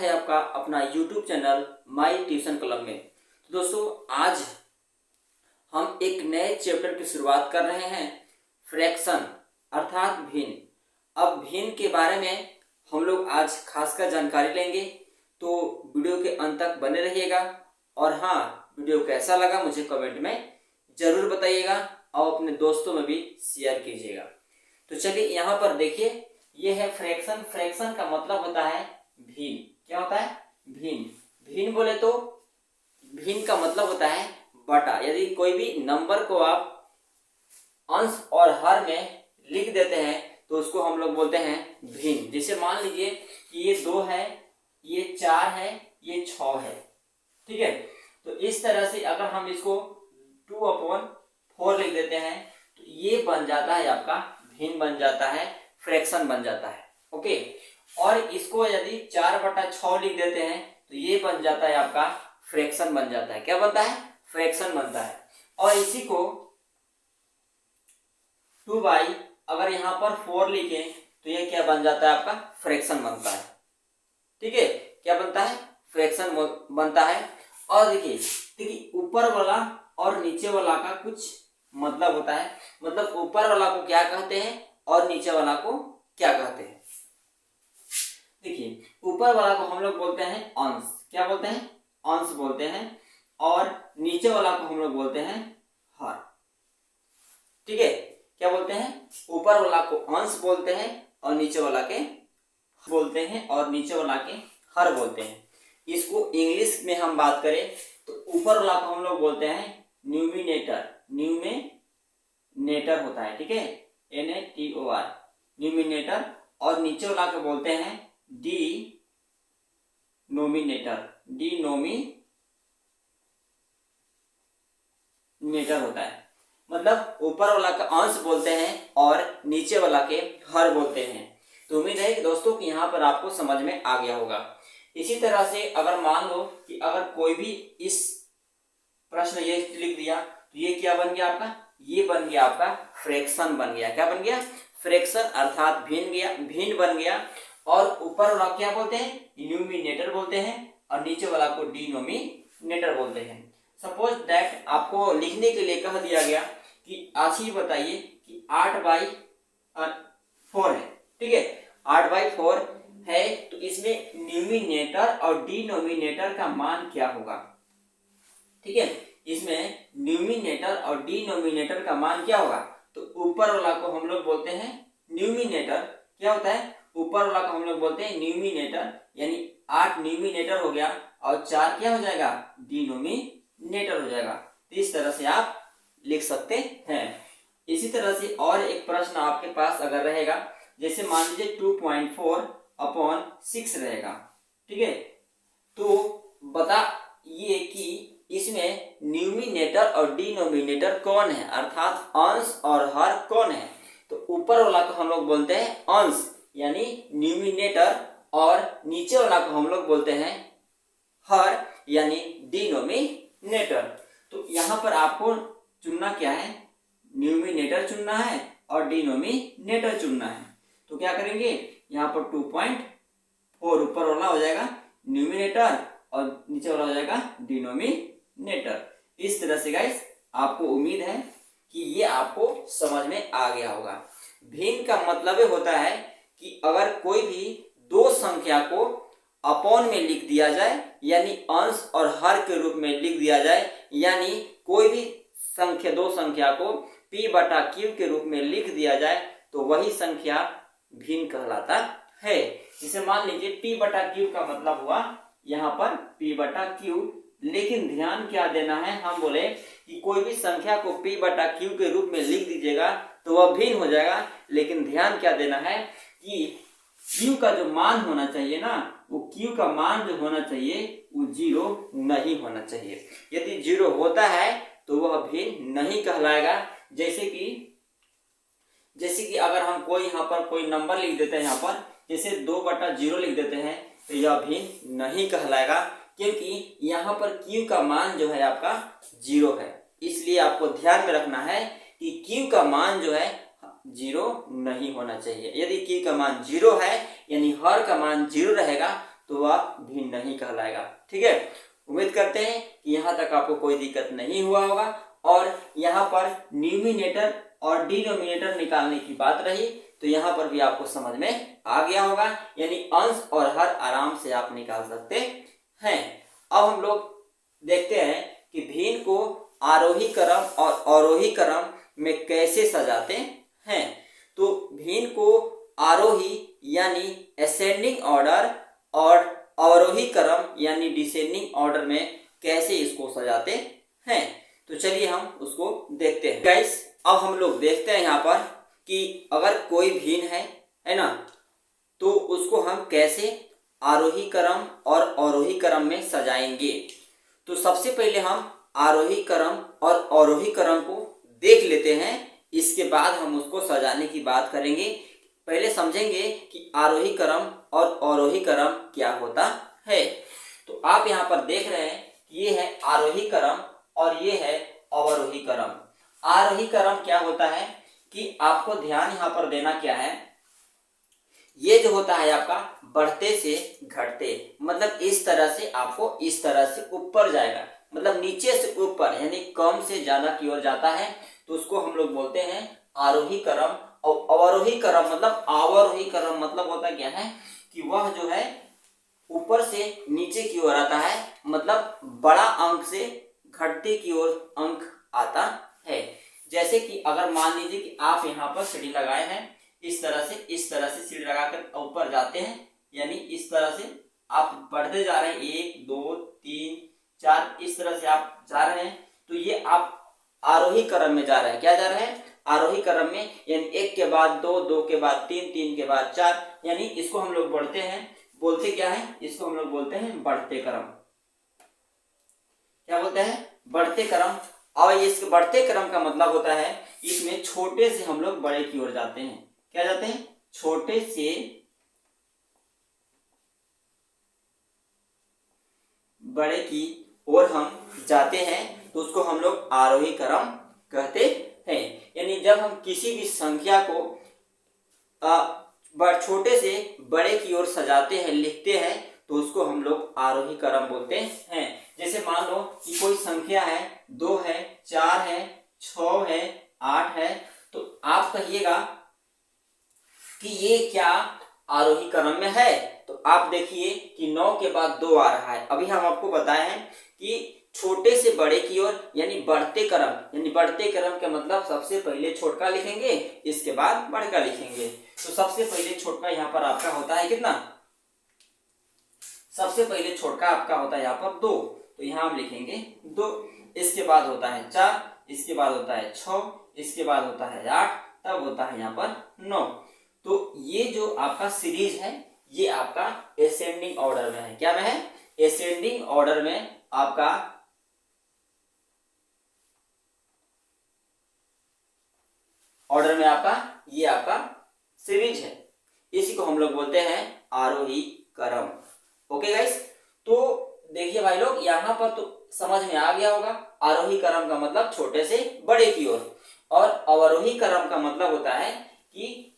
है आपका अपना YouTube channel my tuition club में। तो दोस्तों आज हम एक नए चैप्टर की शुरुआत कर रहे हैं, फ्रैक्शन अर्थात भिन्न। अब भिन्न के बारे में हम लोग आज खासकर जानकारी लेंगे, तो वीडियो के अंत तक बने रहिएगा। और हाँ, वीडियो कैसा लगा मुझे कमेंट में जरूर बताइएगा और अपने दोस्तों में भी शेयर कीजिएगा। तो चलिए यहाँ पर देखिए, ये है फ्रैक्शन। फ्रैक्शन का मतलब होता है भिन्न। क्या होता है? भिन्न। भिन्न बोले तो भिन्न का मतलब होता है बटा। यदि कोई भी नंबर को आप अंश और हर में लिख देते हैं तो उसको हम लोग बोलते हैं भिन्न। जैसे मान लीजिए कि ये 2 है, ये 4 है, ये 6 है, ठीक है। तो इस तरह से अगर हम इसको 2/4 लिख देते हैं तो ये बन जाता है आपका भिन्न, बन जाता है, फ्रैक्शन बन जाता है। ओके। और इसको यदि 4/6 लिख देते हैं तो ये बन जाता है आपका फ्रैक्शन बन जाता है। क्या बनता है? फ्रैक्शन बनता है। और इसी को 2 बाई अगर यहाँ पर 4 लिखें तो ये क्या बन जाता है? आपका फ्रैक्शन बनता है। ठीक है, क्या बनता है? फ्रैक्शन बनता है। और देखिए ऊपर वाला और नीचे वाला का कुछ मतलब होता है। मतलब ऊपर वाला को क्या कहते हैं और नीचे वाला को क्या कहते हैं। देखिए ऊपर वाला को हम लोग बोलते हैं अंश। क्या बोलते हैं? अंश बोलते हैं। और नीचे वाला को हम लोग बोलते हैं हर। ठीक है, क्या बोलते हैं? ऊपर वाला को अंश बोलते हैं और नीचे वाला के बोलते हैं और नीचे वाला के हर बोलते हैं। इसको इंग्लिश में हम बात करें तो ऊपर वाला को हम लोग बोलते हैं न्यूमिनेटर। न्यूमिनेटर होता है, ठीक है, NATOR, न्यूमिनेटर। और नीचे वाला को बोलते हैं डिनोमिनेटर। डिनोमिनेटर होता है। मतलब ऊपर वाला का अंश बोलते हैं और नीचे वाला के हर बोलते हैं। तो उम्मीद है कि दोस्तों कि यहाँ पर आपको समझ में आ गया होगा। इसी तरह से अगर मान लो कि अगर कोई भी इस प्रश्न ये लिख दिया तो ये क्या बन गया आपका? ये बन गया आपका फ्रैक्शन बन गया। क्या बन गया? फ्रैक्शन अर्थात भिन्न बन गया। और ऊपर वाला क्या बोलते हैं? न्यूमिनेटर बोलते हैं और नीचे वाला को डिनोमिनेटर बोलते हैं। सपोज दैट आपको लिखने के लिए कह दिया गया कि आज ही बताइए कि 8/4 है, ठीक है, 8/4 है। तो इसमें न्यूमिनेटर और डिनोमिनेटर का मान क्या होगा? ठीक है, इसमें न्यूमिनेटर और डिनोमिनेटर का मान क्या होगा? तो ऊपर वाला को हम लोग बोलते हैं न्यूमिनेटर। क्या होता है? ऊपर वाला को हम लोग बोलते हैं न्यूमिनेटर, यानी 8 न्यूमिनेटर हो गया और 4 क्या हो जाएगा? डिनोमिनेटर हो जाएगा। तो इस तरह से आप लिख सकते हैं। इसी तरह से और एक प्रश्न आपके पास अगर रहेगा, जैसे मान लीजिए 2.4/6 रहेगा, ठीक है। तो बताइए कि इसमें न्यूमिनेटर और डिनोमिनेटर कौन है, अर्थात अंश और हर कौन है? तो ऊपर वाला को हम लोग बोलते हैं अंश यानी न्यूमिनेटर और नीचे वाला को हम लोग बोलते हैं हर यानी डिनोमिनेटर। तो यहाँ पर आपको चुनना क्या है? न्यूमिनेटर चुनना है और डिनोमिनेटर चुनना है। तो क्या करेंगे? यहाँ पर 2.4 ऊपर वाला हो जाएगा न्यूमिनेटर और नीचे वाला हो जाएगा डिनोमिनेटर। इस तरह से गाइस आपको उम्मीद है कि ये आपको समझ में आ गया होगा। भिन्न का मतलब होता है कि अगर कोई भी दो संख्या को अपॉन में लिख दिया जाए, यानी अंश और हर के रूप में लिख दिया जाए, यानी कोई भी दो संख्या को P/Q के रूप में लिख दिया जाए तो वही संख्या भिन्न कहलाता है। जैसे मान लीजिए P/Q का मतलब हुआ यहाँ पर P/Q, लेकिन ध्यान क्या देना है, हम बोले कि कोई भी संख्या को P/Q के रूप में लिख दीजिएगा तो वह भिन्न हो जाएगा। लेकिन ध्यान क्या देना है कि Q का जो मान होना चाहिए ना, वो Q का मान जो होना चाहिए वो 0 नहीं होना चाहिए। यदि 0 होता है तो वह भिन्न नहीं कहलाएगा। जैसे कि अगर हम कोई यहाँ पर कोई नंबर लिख देते हैं, यहाँ पर जैसे 2/0 लिख देते हैं तो यह भिन्न नहीं कहलाएगा, क्योंकि यहाँ पर Q का मान जो है आपका 0 है। इसलिए आपको ध्यान में रखना है कि Q का मान जो है 0 नहीं होना चाहिए। यदि Q का मान 0 है यानी हर का मान 0 रहेगा तो वह भिन्न नहीं कहलाएगा। ठीक है, उम्मीद करते हैं कि यहाँ तक आपको कोई दिक्कत नहीं हुआ होगा। और यहाँ पर न्यूमिनेटर और डिनोमिनेटर निकालने की बात रही तो यहाँ पर भी आपको समझ में आ गया होगा, यानी अंश और हर आराम से आप निकाल सकते हैं। अब हम लोग देखते हैं कि भिन्न को आरोही क्रम और अवरोही क्रम में कैसे सजाते हैं। तो भिन्न को आरोही यानी असेंडिंग ऑर्डर और अवरोही क्रम यानी डिसेंडिंग ऑर्डर में कैसे इसको सजाते हैं, तो चलिए हम उसको देखते हैं। गाइस, अब हम लोग देखते हैं यहाँ पर कि अगर कोई भिन्न है ना, तो उसको हम कैसे आरोही क्रम और अवरोही क्रम में सजाएंगे। तो सबसे पहले हम आरोही क्रम और अवरोही क्रम को देख लेते हैं, इसके बाद हम उसको सजाने की बात करेंगे। पहले समझेंगे कि आरोही क्रम और अवरोही क्रम क्या होता है। तो आप यहाँ पर देख रहे हैं कि ये है आरोही क्रम और ये है अवरोही क्रम। आरोही क्रम क्या होता है कि आपको ध्यान यहाँ पर देना क्या है, ये जो होता है आपका बढ़ते से घटते, मतलब इस तरह से आपको इस तरह से ऊपर जाएगा, मतलब नीचे से ऊपर यानी कम से ज्यादा की ओर जाता है, तो उसको हम लोग बोलते हैं आरोही क्रम। और अवरोही क्रम मतलब अवरोही क्रम मतलब होता क्या है कि वह जो है ऊपर से नीचे की ओर आता है, मतलब बड़ा अंक से घटते की ओर अंक आता है। जैसे कि अगर मान लीजिए कि आप यहाँ पर सीढ़ी लगाए हैं, इस तरह से सीढ़ी लगाकर ऊपर जाते हैं, यानी इस तरह से आप बढ़ते जा रहे हैं, 1 2 3 4 इस तरह से आप जा रहे हैं, तो ये आप आरोही क्रम में जा रहे हैं। क्या जा रहे हैं? आरोही क्रम में, यानी 1 के बाद 2, 2 के बाद 3, 3 के बाद 4, यानी इसको हम लोग बढ़ते हैं, बोलते क्या है, इसको हम लोग बोलते हैं बढ़ते क्रम। क्या बोलते हैं? बढ़ते क्रम। और इस बढ़ते क्रम का मतलब होता है इसमें छोटे से हम लोग बड़े की ओर जाते हैं। क्या जाते हैं? छोटे से बड़े की ओर हम जाते हैं, तो उसको हम लोग आरोही क्रम कहते हैं। यानी जब हम किसी भी संख्या को छोटे से बड़े की ओर सजाते हैं, लिखते हैं, तो उसको हम लोग आरोही क्रम बोलते हैं। जैसे मान लो कि कोई संख्या है, 2 है, 4 है, 6 है, 8 है, तो आप कहिएगा कि ये क्या आरोही क्रम में है। तो आप देखिए कि 9 के बाद 2 आ रहा है। अभी हम आपको बताए हैं कि छोटे से बड़े की ओर यानी बढ़ते क्रम, यानी बढ़ते क्रम का मतलब सबसे पहले छोटका लिखेंगे, इसके बाद बड़का लिखेंगे। तो सबसे पहले छोटका यहाँ पर आपका होता है कितना? सबसे पहले छोटका आपका होता है यहाँ पर 2, तो यहाँ हम लिखेंगे 2। इसके बाद होता है 4, इसके बाद होता है 6, इसके बाद होता है 8, तब होता है यहाँ पर 9। तो ये जो आपका सीरीज है ये आपका असेंडिंग ऑर्डर में है। क्या में है? असेंडिंग ऑर्डर में आपका ये आपका सीरीज है, इसी को हम लोग बोलते हैं आरोही क्रम। ओके गाइस, तो देखिए भाई लोग, यहाँ पर तो समझ में आ गया होगा आरोही क्रम का मतलब छोटे से बड़े की ओर, और अवरोही क्रम का मतलब होता है कि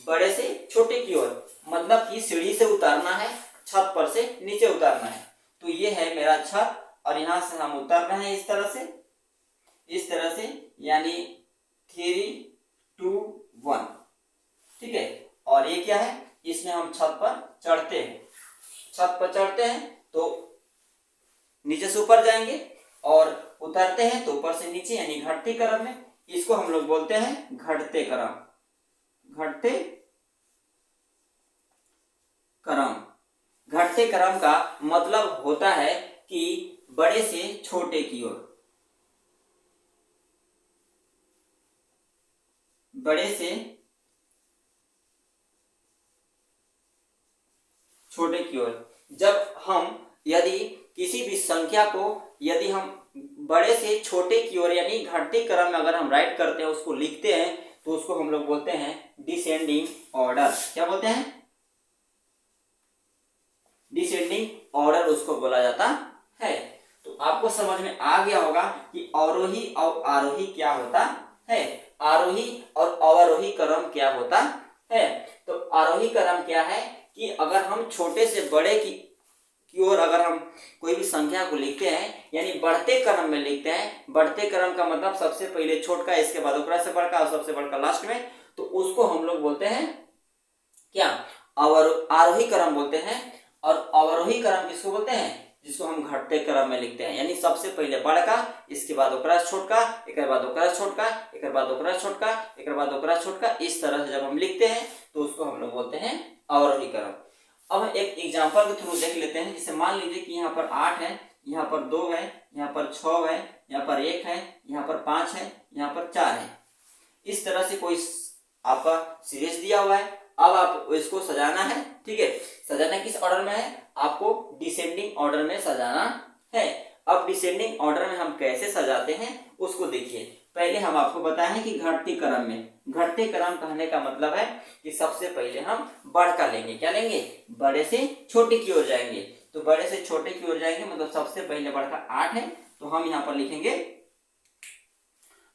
बड़े से छोटे की ओर, मतलब कि सीढ़ी से उतरना है, छत पर से नीचे उतरना है। तो ये है मेरा छत और यहाँ से हम उतर रहे हैं इस तरह से, यानी 3 2 1। ठीक है, और ये क्या है, इसमें हम छत पर चढ़ते हैं। छत पर चढ़ते हैं तो नीचे से ऊपर जाएंगे, और उतरते हैं तो ऊपर से नीचे, यानी घटते क्रम में। इसको हम लोग बोलते हैं घटते क्रम। घटते क्रम, घटते क्रम का मतलब होता है कि बड़े से छोटे की ओर, बड़े से छोटे की ओर। जब हम यदि किसी भी संख्या को यदि हम बड़े से छोटे की ओर यानी घटते क्रम में अगर हम राइट करते हैं, उसको लिखते हैं, तो उसको हम लोग बोलते हैं डिसेंडिंग ऑर्डर। क्या बोलते हैं? डिसेंडिंग ऑर्डर उसको बोला जाता है। तो आपको समझ में आ गया होगा कि अवरोही और आरोही क्या होता है, आरोही और अवरोही क्रम क्या होता है। तो आरोही क्रम क्या है कि अगर हम छोटे से बड़े की ओर अगर हम कोई भी संख्या को लिखते हैं, यानी बढ़ते क्रम में लिखते हैं, बढ़ते क्रम का मतलब सबसे पहले छोटका, इसके बाद ओकरा से बड़का और सबसे बड़का लास्ट में, तो उसको हम लोग बोलते हैं क्या, आरोही क्रम बोलते हैं। और अवरोही क्रम किसको बोलते हैं, जिसको हम घटते क्रम में लिखते हैं, यानी सबसे पहले बड़का, इसके बाद ओकरा छोटका, एक बाद ओकरा छोटका, एक बाद ओकरा छोटका, एक बाद ओकरा छोटका, इस तरह से जब हम लिखते हैं तो उसको हम लोग बोलते हैं अवरोही क्रम। अब हम एक एग्जांपल के थ्रू देख लेते हैं। जैसे मान लीजिए कि यहाँ पर 8 है, यहाँ पर 2 है, यहाँ पर 6 है, यहाँ पर 1 है, यहाँ पर 5 है, यहाँ पर 4 है। इस तरह से कोई आपका सीरीज दिया हुआ है। अब आप इसको सजाना है, ठीक है। सजाना किस ऑर्डर में है, आपको डिसेंडिंग ऑर्डर में सजाना है। अब डिसेंडिंग ऑर्डर में हम कैसे सजाते हैं उसको देखिए। पहले हम आपको बताएं कि घटते क्रम में, घटते क्रम कहने का मतलब है कि सबसे पहले हम बड़का लेंगे, क्या लेंगे, बड़े से छोटे की ओर जाएंगे। तो बड़े से छोटे की ओर जाएंगे मतलब सबसे पहले बड़का 8 है, तो हम यहाँ पर लिखेंगे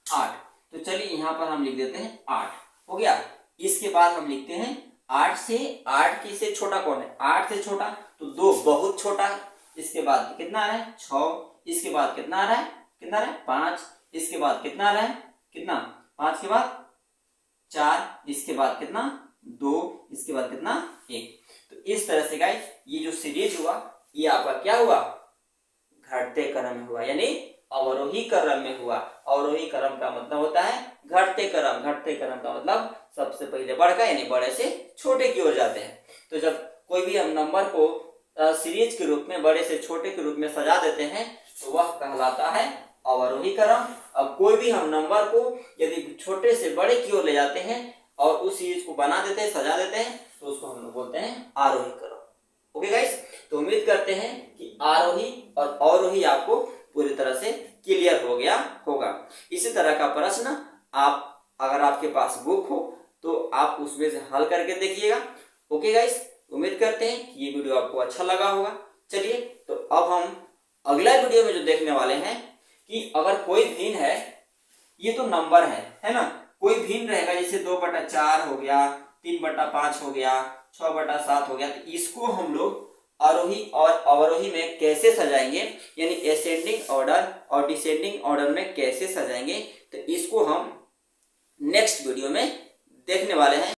8। तो चलिए यहाँ पर हम लिख देते हैं 8, हो गया। इसके बाद हम लिखते हैं 8 की से छोटा कौन है, 8 से छोटा तो 2 बहुत छोटा। इसके बाद कितना आ रहा है, 6। इसके बाद कितना आ रहा है, कितना आ रहा है, 5। इसके बाद कितना आ रहा है, कितना, 5 के बाद 4। इसके बाद कितना, 2। इसके बाद कितना, 1। तो इस तरह से गाइस ये जो सीरीज हुआ ये आपका क्या हुआ, घटते क्रम में हुआ, यानी अवरोही क्रम में हुआ। अवरोही क्रम का मतलब होता है घटते क्रम। घटते क्रम का मतलब सबसे पहले बड़का यानी बड़े से छोटे की ओर जाते हैं। तो जब कोई भी हम नंबर को सीरीज के रूप में बड़े से छोटे के रूप में सजा देते हैं तो वह कहलाता है अवरोही क्रम। अब कोई भी हम नंबर को यदि छोटे से बड़े की ओर ले जाते हैं और उस सीरीज को बना देते हैं, सजा देते हैं, तो उसको हम लोग बोलते हैं आरोही क्रम। ओके गाइस, तो उम्मीद करते हैं कि आरोही और अवरोही आपको पूरी तरह से क्लियर हो गया होगा। इसी तरह का प्रश्न आप अगर आपके पास बुक हो तो आप उसमें से हल करके देखिएगा। ओके गाइस, उम्मीद करते हैं कि ये वीडियो आपको अच्छा लगा होगा। चलिए तो अब हम अगला वीडियो में जो देखने वाले हैं कि अगर कोई भिन्न है, ये तो नंबर है ना, कोई भिन्न रहेगा, जैसे 2/4 हो गया, 3/5 हो गया, 6/7 हो गया, तो इसको हम लोग आरोही और अवरोही में कैसे सजाएंगे, यानी असेंडिंग ऑर्डर और डिसेंडिंग ऑर्डर में कैसे सजाएंगे, तो इसको हम नेक्स्ट वीडियो में देखने वाले हैं।